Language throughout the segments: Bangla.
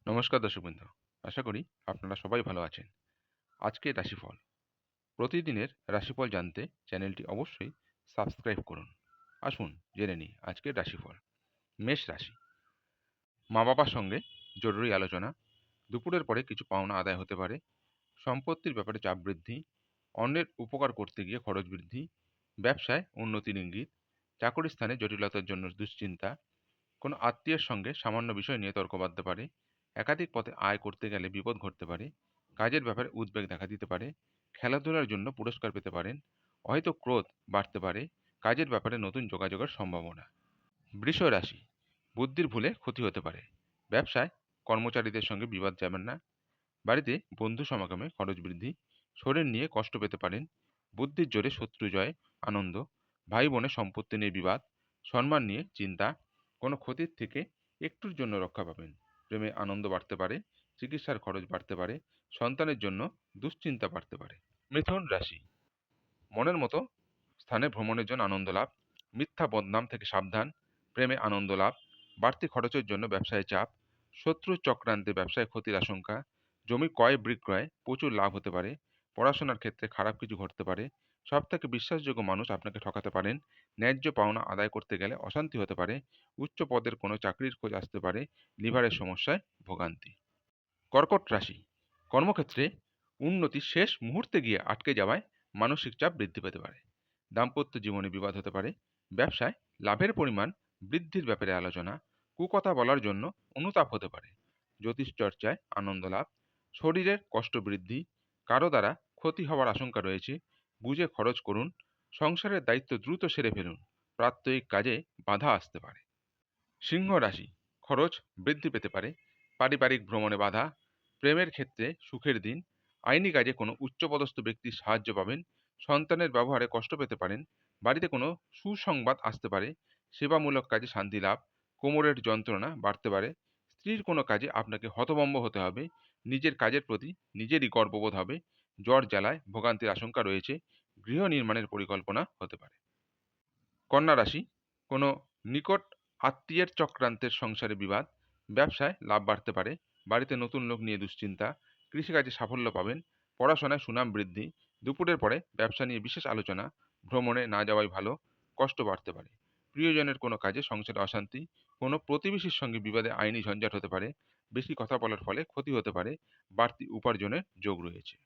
নমস্কার দর্শকবৃন্দ। আশা করি আপনারা সবাই ভালো আছেন। আজকের রাশিফল। প্রতিদিনের রাশিফল জানতে চ্যানেলটি অবশ্যই সাবস্ক্রাইব করুন। আসুন জেনে নিই আজকের রাশিফল। মেষ রাশি। মা-বাবার সঙ্গে জরুরি আলোচনা। দুপুরের পরে কিছু পাওনা আদায় হতে পারে। সম্পত্তির ব্যাপারে চাপ বৃদ্ধি। অন্যের উপকার করতে গিয়ে খরচ বৃদ্ধি। ব্যবসায় উন্নতির ইঙ্গিত। চাকরি স্থানে জটিলতার জন্য দুশ্চিন্তা। কোনো আত্মীয়ের সঙ্গে সামান্য বিষয় নিয়ে তর্ক বাধতে পারে। একাধিক পথে আয় করতে গেলে বিপদ ঘটতে পারে। কাজের ব্যাপারে উদ্বেগ দেখা দিতে পারে। খেলাধুলার জন্য পুরস্কার পেতে পারেন। হয়তো ক্রোধ বাড়তে পারে। কাজের ব্যাপারে নতুন যোগাযোগের সম্ভাবনা। বৃষ রাশি। বুদ্ধির ভুলে ক্ষতি হতে পারে। ব্যবসায় কর্মচারীদের সঙ্গে বিবাদ যাবেন না। বাড়িতে বন্ধু সমাগমে খরচ বৃদ্ধি। শরীর নিয়ে কষ্ট পেতে পারেন। বুদ্ধির জোরে শত্রু জয়, আনন্দ। ভাই বোনের সম্পত্তি নিয়ে বিবাদ। সম্মান নিয়ে চিন্তা। কোনো ক্ষতির থেকে একটুর জন্য রক্ষা পাবেন। প্রেমে আনন্দ বাড়তে পারে। চিকিৎসার খরচ বাড়তে পারে। সন্তানের জন্য দুশ্চিন্তা বাড়তে পারে। মিথুন রাশি। মনের মতো স্থানে ভ্রমণের জন্য আনন্দ লাভ। মিথ্যা বদনাম থেকে সাবধান। প্রেমে আনন্দ লাভ। বাড়তি খরচের জন্য ব্যবসায় চাপ। শত্রু চক্রান্তে ব্যবসায় ক্ষতির আশঙ্কা। জমি ক্রয় বিক্রয় প্রচুর লাভ হতে পারে। পড়াশোনার ক্ষেত্রে খারাপ কিছু ঘটতে পারে। সব থেকে বিশ্বাসযোগ্য মানুষ আপনাকে ঠকাতে পারেন। ন্যায্য পাওনা আদায় করতে গেলে অশান্তি হতে পারে। উচ্চ পদের কোনো চাকরির খোঁজ আসতে পারে। লিভারের সমস্যায় ভোগান্তি। কর্কট রাশি। কর্মক্ষেত্রে উন্নতি শেষ মুহূর্তে গিয়ে আটকে যাওয়ায় মানসিক চাপ বৃদ্ধি পেতে পারে। দাম্পত্য জীবনে বিবাদ হতে পারে। ব্যবসায় লাভের পরিমাণ বৃদ্ধির ব্যাপারে আলোচনা। কুকথা বলার জন্য অনুতাপ হতে পারে। জ্যোতিষ চর্চায় আনন্দ লাভ। শরীরের কষ্ট বৃদ্ধি। কারো দ্বারা ক্ষতি হওয়ার আশঙ্কা রয়েছে। বুঝে খরচ করুন। সংসারের দায়িত্ব দ্রুত সেরে ফেলুন। প্রাত্যহিক কাজে বাধা আসতে পারে। সিংহ রাশি। খরচ বৃদ্ধি পেতে পারে। পারিবারিক ভ্রমণে বাধা। প্রেমের ক্ষেত্রে সুখের দিন। আইনি কাজে কোনো উচ্চপদস্থ ব্যক্তির সাহায্য পাবেন। সন্তানের ব্যবহারে কষ্ট পেতে পারেন। বাড়িতে কোনো সুসংবাদ আসতে পারে। সেবামূলক কাজে শান্তি লাভ। কোমরের যন্ত্রণা বাড়তে পারে। স্ত্রীর কোনো কাজে আপনাকে হতভম্ব হতে হবে। নিজের কাজের প্রতি নিজেরই গর্ববোধ হবে। জ্বর জ্বালায় ভোগান্তির আশঙ্কা রয়েছে। গৃহ নির্মাণের পরিকল্পনা হতে পারে। কন্যা রাশি। কোনো নিকট আত্মীয়ের চক্রান্তের সংসারে বিবাদ। ব্যবসায় লাভ বাড়তে পারে। বাড়িতে নতুন লোক নিয়ে দুশ্চিন্তা। কৃষিকাজে সাফল্য পাবেন। পড়াশোনায় সুনাম বৃদ্ধি। দুপুরের পরে ব্যবসা নিয়ে বিশেষ আলোচনা। ভ্রমণে না যাওয়াই ভালো। কষ্ট বাড়তে পারে। প্রিয়জনের কোনো কাজে সংসারে অশান্তি। কোনো প্রতিবেশীর সঙ্গে বিবাদে আইনি ঝঞ্ঝাট হতে পারে। বেশি কথা বলার ফলে ক্ষতি হতে পারে। বাড়তি উপার্জনের যোগ রয়েছে।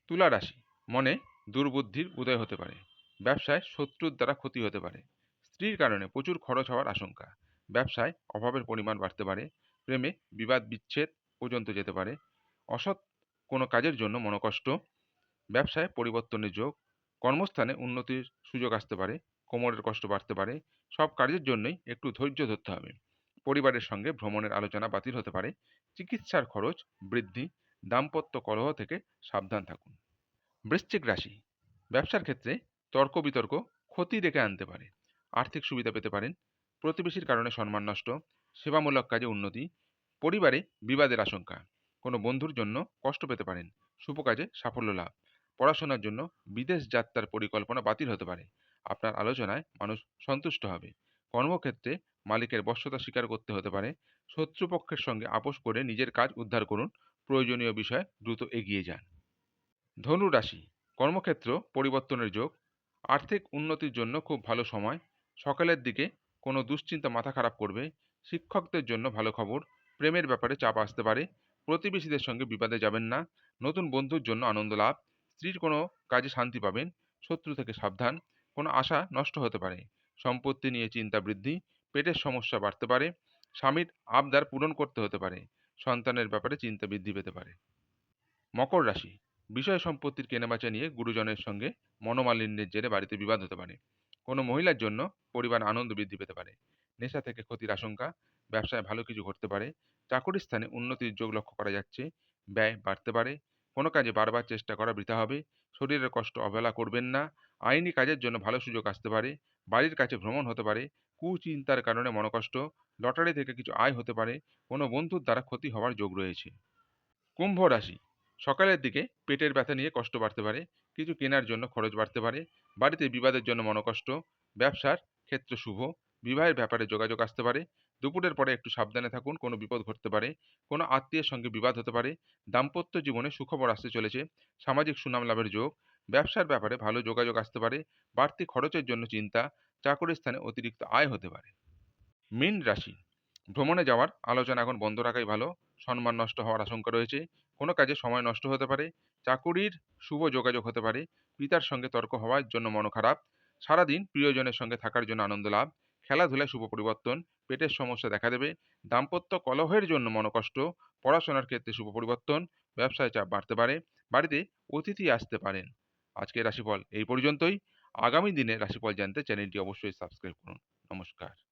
তুলা রাশি। মনে দুর্বুদ্ধির উদয় হতে পারে। ব্যবসায় শত্রুর দ্বারা ক্ষতি হতে পারে। স্ত্রীর কারণে প্রচুর খরচ হওয়ার আশঙ্কা। ব্যবসায় অভাবের পরিমাণ বাড়তে পারে। প্রেমে বিবাদ বিচ্ছেদ পর্যন্ত যেতে পারে। অসৎ কোনো কাজের জন্য মনোকষ্ট। ব্যবসায় পরিবর্তনের যোগ। কর্মস্থানে উন্নতির সুযোগ আসতে পারে। কোমরের কষ্ট বাড়তে পারে। সব কাজের জন্যই একটু ধৈর্য ধরতে হবে। পরিবারের সঙ্গে ভ্রমণের আলোচনা বাতিল হতে পারে। চিকিৎসার খরচ বৃদ্ধি। দাম্পত্য কলহ থেকে সাবধান থাকুন। বৃশ্চিক রাশি। ব্যবসার ক্ষেত্রে তর্ক বিতর্ক ক্ষতি ডেকে আনতে পারে। আর্থিক সুবিধা পেতে পারেন। প্রতিবেশীর কারণে সম্মান নষ্ট। সেবামূলক কাজে উন্নতি। পরিবারে বিবাদের আশঙ্কা। কোনো বন্ধুর জন্য কষ্ট পেতে পারেন। শুভ কাজে সাফল্য লাভ। পড়াশোনার জন্য বিদেশ যাত্রার পরিকল্পনা বাতিল হতে পারে। আপনার আলোচনায় মানুষ সন্তুষ্ট হবে। কর্মক্ষেত্রে মালিকের বশ্যতা স্বীকার করতে হতে পারে। শত্রুপক্ষের সঙ্গে আপোষ করে নিজের কাজ উদ্ধার করুন। প্রয়োজনীয় বিষয়ে দ্রুত এগিয়ে যান। ধনু রাশি। কর্মক্ষেত্র পরিবর্তনের যোগ। আর্থিক উন্নতির জন্য খুব ভালো সময়। সকালের দিকে কোনো দুশ্চিন্তা মাথা খারাপ করবে। শিক্ষকদের জন্য ভালো খবর। প্রেমের ব্যাপারে চাপ আসতে পারে। প্রতিবেশীদের সঙ্গে বিবাদে যাবেন না। নতুন বন্ধুর জন্য আনন্দ লাভ। স্ত্রীর কোনো কাজে শান্তি পাবেন। শত্রু থেকে সাবধান। কোনো আশা নষ্ট হতে পারে। সম্পত্তি নিয়ে চিন্তা বৃদ্ধি। পেটের সমস্যা বাড়তে পারে। স্বামীর আবদার পূরণ করতে হতে পারে। সন্তানের ব্যাপারে চিন্তা বৃদ্ধি পেতে পারে। মকর রাশি। বিষয় সম্পত্তির কেনাবেচা নিয়ে গুরুজনের সঙ্গে মনোমালিন্যের জেরে বাড়িতে বিবাদ হতে পারে। কোনো মহিলার জন্য পরিবার আনন্দ বৃদ্ধি পেতে পারে। নেশা থেকে ক্ষতির আশঙ্কা। ব্যবসায় ভালো কিছু ঘটতে পারে। চাকরির স্থানে উন্নতির যোগ লক্ষ্য করা যাচ্ছে। ব্যয় বাড়তে পারে। কোনো কাজে বারবার চেষ্টা করা বৃথা হবে। শরীরের কষ্ট অবহেলা করবেন না। আইনি কাজের জন্য ভালো সুযোগ আসতে পারে। বাড়ির কাছে ভ্রমণ হতে পারে। কুচিন্তার কারণে মনোকষ্ট। লটারি থেকে কিছু আয় হতে পারে। কোনো বন্ধুর দ্বারা ক্ষতি হওয়ার যোগ রয়েছে। কুম্ভ রাশি। সকালের দিকে পেটের ব্যথা নিয়ে কষ্ট বাড়তে পারে। কিছু কেনার জন্য খরচ বাড়তে পারে। বাড়িতে বিবাদের জন্য মনোকষ্ট। ব্যবসার ক্ষেত্র শুভ। বিবাহের ব্যাপারে যোগাযোগ আসতে পারে। দুপুরের পরে একটু সাবধানে থাকুন, কোনো বিপদ ঘটতে পারে, কোনো আত্মীয়ের সঙ্গে বিবাদ হতে পারে। দাম্পত্য জীবনে সুখবর আসতে চলেছে, সামাজিক সুনাম লাভের যোগ, ব্যবসার ব্যাপারে ভালো যোগাযোগ আসতে পারে, বাড়তি খরচের জন্য চিন্তা, চাকরির স্থানে অতিরিক্ত আয় হতে পারে। মীন রাশি, ভ্রমণে যাওয়ার আলোচনা এখন বন্ধ রাখাই ভালো। সম্মান নষ্ট হওয়ার আশঙ্কা রয়েছে, কোনো কাজে সময় নষ্ট হতে পারে, চাকুরির শুভ যোগাযোগ হতে পারে, পিতার সঙ্গে তর্ক হওয়ার জন্য মন খারাপ, সারাদিন প্রিয়জনের সঙ্গে থাকার জন্য আনন্দ লাভ, খেলাধুলায় শুভ পরিবর্তন, পেটের সমস্যা দেখা দেবে, দাম্পত্য কলহের জন্য মনোকষ্ট, পড়াশোনার ক্ষেত্রে শুভ পরিবর্তন, ব্যবসায় চাপ বাড়তে পারে, বাড়িতে অতিথি আসতে পারেন। আজকের রাশিফল এই পর্যন্তই। আগামী দিনের রাশিফল জানতে চ্যানেলটি অবশ্যই সাবস্ক্রাইব করুন। নমস্কার।